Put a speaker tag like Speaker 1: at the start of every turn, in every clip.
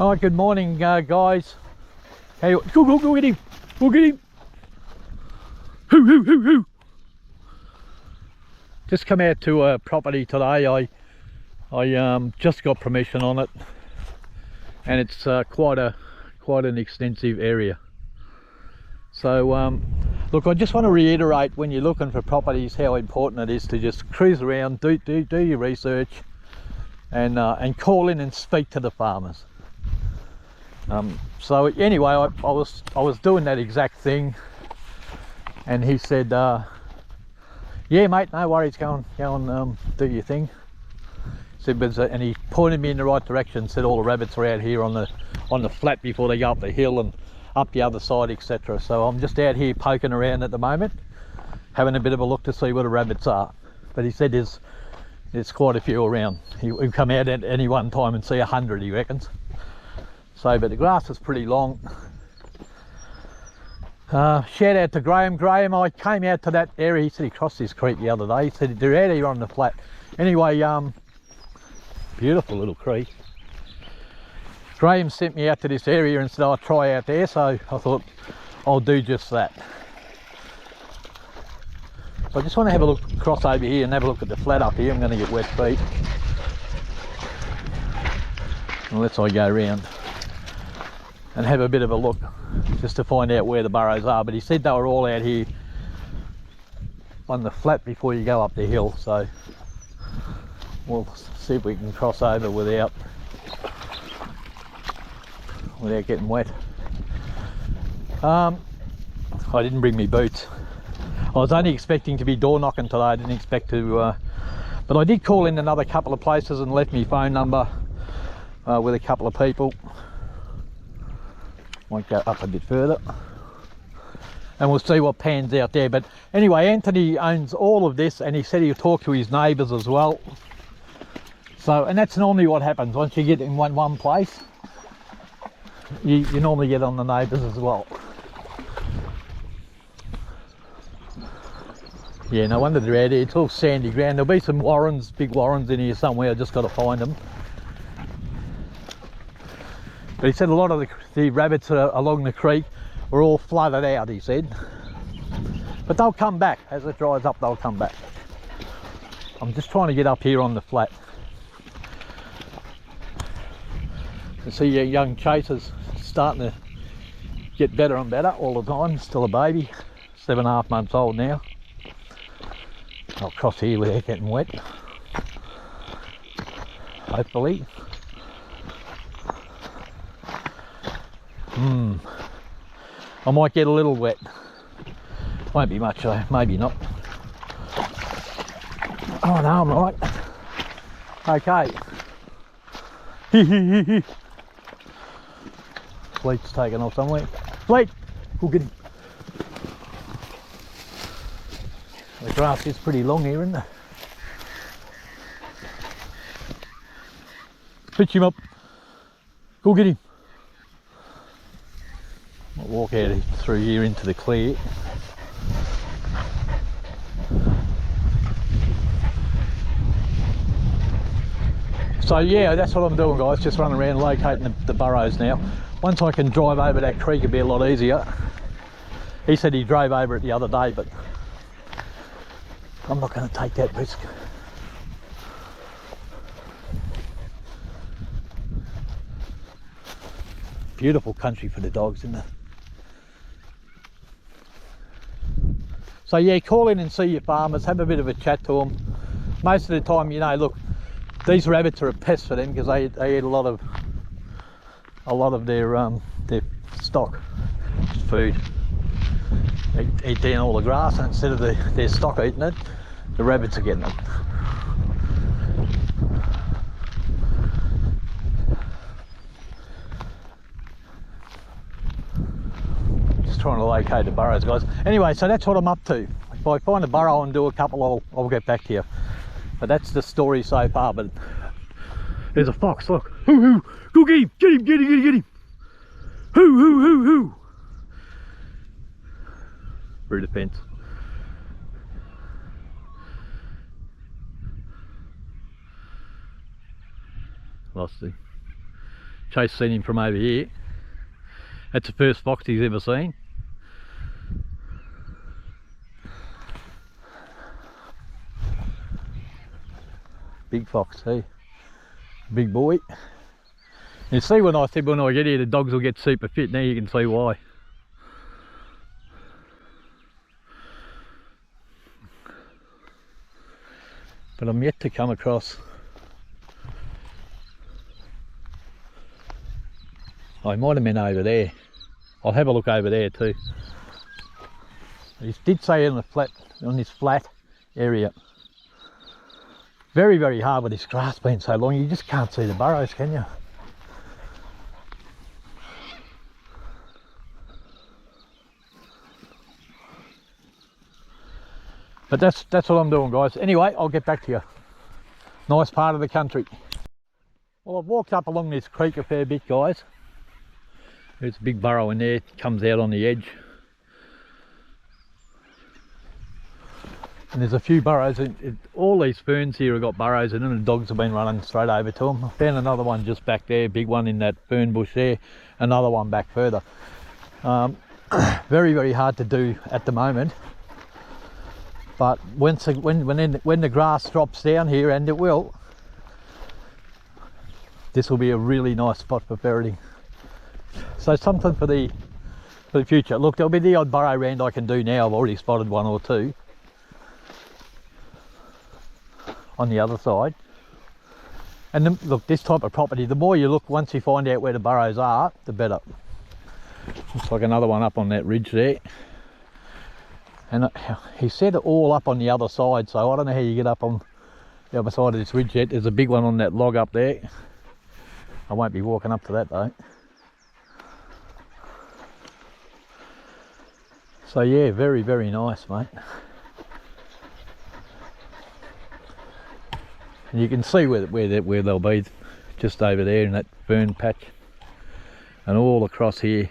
Speaker 1: Oh, good morning, guys. Hey, go get him! Go get him! Hoo hoo hoo hoo! Just come out to a property today. I just got permission on it, and it's quite an extensive area. So look, I just want to reiterate, when you're looking for properties, how important it is to just cruise around, do your research, and call in and speak to the farmers. So anyway, I was doing that exact thing, and he said, yeah mate, no worries, go and do your thing. Said, and he pointed me in the right direction, said all the rabbits are out here on the flat before they go up the hill and up the other side, etc. So I'm just out here poking around at the moment, having a bit of a look to see where the rabbits are. But he said there's quite a few around. He'll come out at any one time and see 100, he reckons. So, but the grass is pretty long. Shout out to Graham. I came out to that area. He said he crossed this creek the other day. He said they're out here on the flat. Anyway, beautiful little creek. Graham sent me out to this area and said I'll try out there, so I thought I'll do just that. So I just want to have a look across over here and have a look at the flat up here. I'm going to get wet feet unless I go around and have a bit of a look just to find out where the burrows are. But he said they were all out here on the flat before you go up the hill, so we'll see if we can cross over without getting wet. I didn't bring me boots. I was only expecting to be door knocking today. I didn't expect to, but I did call in another couple of places and left my phone number with a couple of people. Might go up a bit further and we'll see what pans out there. But anyway, Anthony owns all of this, and he said he'll talk to his neighbours as well. So, and that's normally what happens once you get in one place. You normally get on the neighbours as well. Yeah, no wonder they're out here. It's all sandy ground. There'll be some warrens, big warrens in here somewhere. I just got to find them. But he said a lot of the rabbits along the creek were all flooded out, he said. But they'll come back. As it dries up, they'll come back. I'm just trying to get up here on the flat. You see your young chasers starting to get better and better all the time. Still a baby, 7.5 months old now. I'll cross here without getting wet, hopefully. I might get a little wet. Won't be much though, maybe not. Oh no, I'm right. Okay. Fleet's taken off somewhere. Fleet! Go get him. The grass is pretty long here, isn't it? Pitch him up. Go get him. I'll walk out through here into the clear. So yeah, that's what I'm doing, guys, just running around locating the burrows now. Once I can drive over that creek, it'll be a lot easier. He said he drove over it the other day, but I'm not going to take that risk. Beautiful country for the dogs, isn't it? So yeah, call in and see your farmers, have a bit of a chat to them. Most of the time, you know, look, these rabbits are a pest for them because they eat a lot of their stock food. They eat down all the grass, and instead of their stock eating it, the rabbits are getting it. Just trying to locate the burrows, guys. Anyway, so that's what I'm up to. If I find a burrow and do a couple, I'll get back to you. But that's the story so far. But there's a fox, look. Hoo hoo! Go get him! Get him! Hoo hoo hoo hoo! Through the fence. Lost him. Chase seen him from over here. That's the first fox he's ever seen. Big fox, see? Big boy. You see when I said when I get here the dogs will get super fit, now you can see why. But I'm yet to come across. I might have been over there. I'll have a look over there too. He did say on this flat area. Very, very hard with this grass being so long, you just can't see the burrows, can you? But that's what I'm doing, guys. Anyway, I'll get back to you. Nice part of the country. Well, I've walked up along this creek a fair bit, guys. There's a big burrow in there, it comes out on the edge. And there's a few burrows, all these ferns here have got burrows in them, and the dogs have been running straight over to them. I found another one just back there, big one in that fern bush there, another one back further. Very, very hard to do at the moment. But when the grass drops down here, and it will, this will be a really nice spot for ferreting. So something for the future. Look, there'll be the odd burrow round I can do now. I've already spotted one or two on the other side. And look, this type of property, the more you look, once you find out where the burrows are, the better. Looks like another one up on that ridge there. And he said all up on the other side, so I don't know how you get up on the other side of this ridge yet. There's a big one on that log up there. I won't be walking up to that though. So yeah, very, very nice, mate. And you can see where they'll be, just over there in that fern patch, and all across here.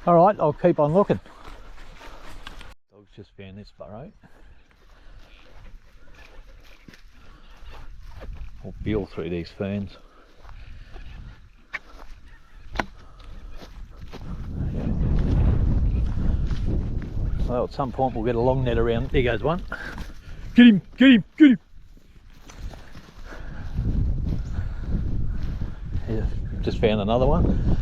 Speaker 1: All right, I'll keep on looking. Dog's just found this burrow. I'll feel through these ferns. Well, at some point we'll get a long net around. There goes one. Get him, get him, get him. Yeah, just found another one.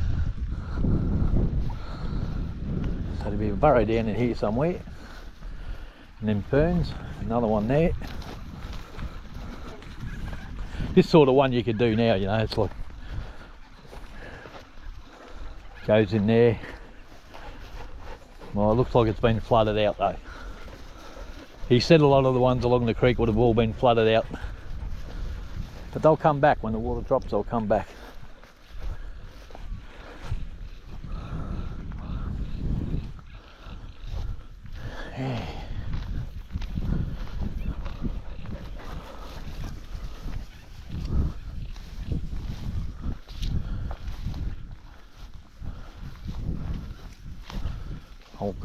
Speaker 1: So there'll be a burrow down in here somewhere. And then ferns, another one there. This sort of one you could do now, you know, it's like, goes in there. Well, it looks like it's been flooded out though. He said a lot of the ones along the creek would have all been flooded out. But they'll come back, when the water drops, they'll come back. Yeah.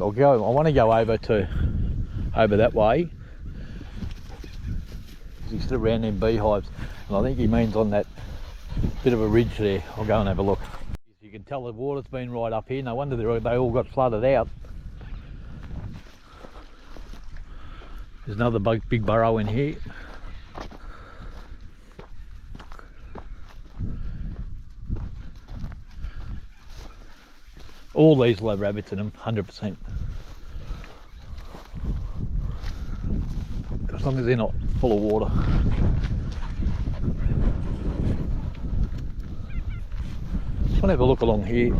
Speaker 1: I'll go. I want to go over that way. He's still around them beehives, and I think he means on that bit of a ridge there. I'll go and have a look. You can tell the water's been right up here. No wonder they all got flooded out. There's another big burrow in here. All these will have rabbits in them, 100%. As long as they're not full of water. Just want to have a look along here.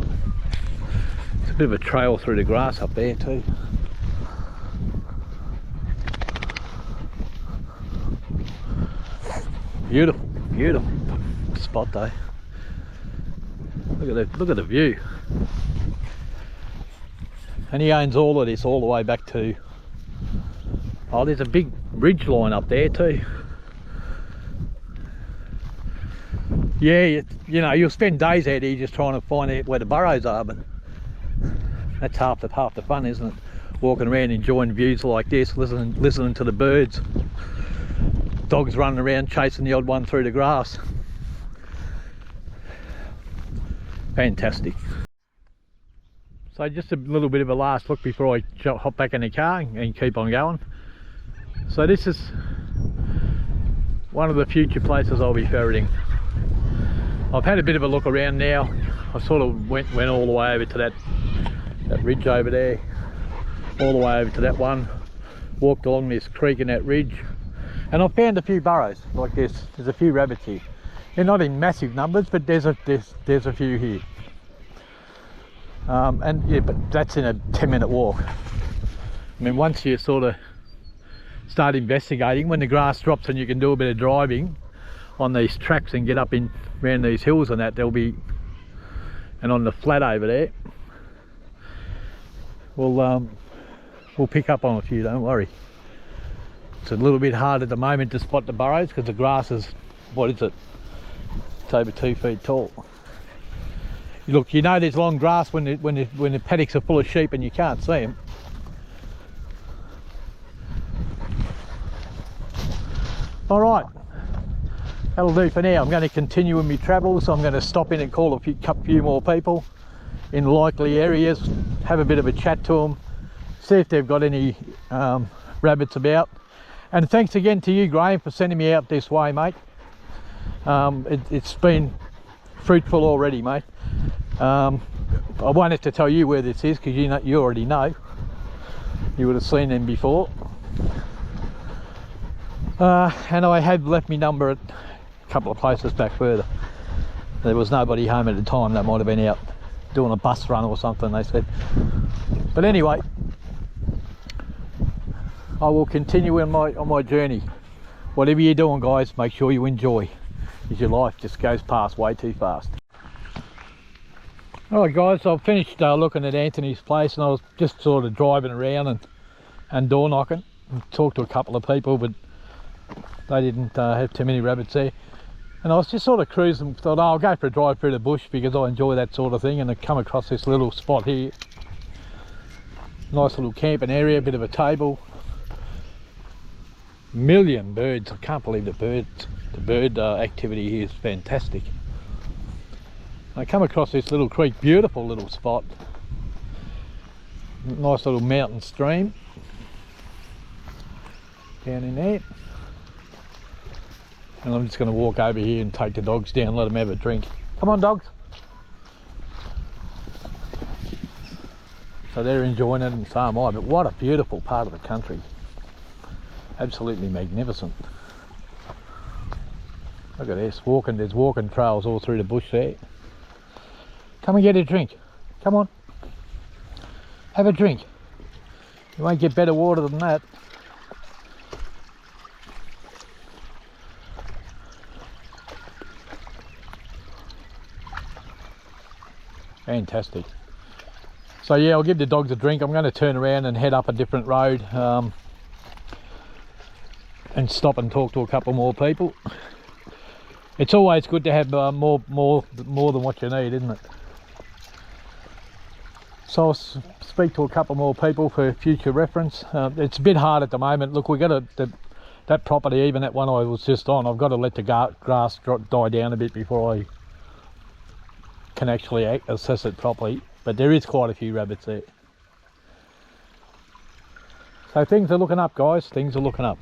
Speaker 1: There's a bit of a trail through the grass up there too. Beautiful, beautiful spot though. Look at the view. And he owns all of this all the way back to, oh, there's a big ridge line up there too. Yeah, you know, you'll spend days out here just trying to find out where the burrows are, but that's half the fun, isn't it? Walking around enjoying views like this, listening to the birds. dogs running around chasing the odd one through the grass. Fantastic. So just a little bit of a last look before I hop back in the car and keep on going. So this is one of the future places I'll be ferreting. I've had a bit of a look around now. I sort of went all the way over to that ridge over there, all the way over to that one, walked along this creek in that ridge, and I've found a few burrows like this. There's a few rabbits here. They're not in massive numbers, but there's a few here. And yeah, but that's in a 10-minute walk. I mean, once you sort of start investigating, when the grass drops and you can do a bit of driving on these tracks and get up in around these hills and that, there'll be, and on the flat over there, we'll pick up on a few, don't worry. It's a little bit hard at the moment to spot the burrows because the grass is, what is it? It's over 2 feet tall. Look, you know there's long grass when the paddocks are full of sheep and you can't see them. All right, that'll do for now. I'm going to continue with my travels. I'm going to stop in and call a few more people in likely areas, have a bit of a chat to them, see if they've got any rabbits about. And thanks again to you, Graham, for sending me out this way, mate. It's been fruitful already, mate. I won't have to tell you where this is because you already know. You would have seen them before. And I had left my number at a couple of places back further. There was nobody home at the time. That might have been out doing a bus run or something, they said. But anyway, I will continue on my journey. Whatever you're doing, guys, make sure you enjoy, because your life just goes past way too fast. Alright guys, I've finished looking at Anthony's place, and I was just sort of driving around and door knocking and talked to a couple of people, but they didn't have too many rabbits there. And I was just sort of cruising, thought, oh, I'll go for a drive through the bush because I enjoy that sort of thing, and I come across this little spot here. Nice little camping area, a bit of a table. Million birds. I can't believe the bird activity here is fantastic. I come across this little creek, beautiful little spot. Nice little mountain stream down in there. And I'm just going to walk over here and take the dogs down, let them have a drink. Come on, dogs. So they're enjoying it, and so am I. But what a beautiful part of the country. Absolutely magnificent. Look at this, there's walking trails all through the bush there. Come and get a drink. Come on. Have a drink. You won't get better water than that. Fantastic. So yeah, I'll give the dogs a drink. I'm going to turn around and head up a different road and stop and talk to a couple more people. It's always good to have more than what you need, isn't it? So I'll speak to a couple more people for future reference. It's a bit hard at the moment. Look, we got that property, even that one I was just on, I've got to let the grass die down a bit before I can actually assess it properly. But there is quite a few rabbits there. So things are looking up, guys. Things are looking up.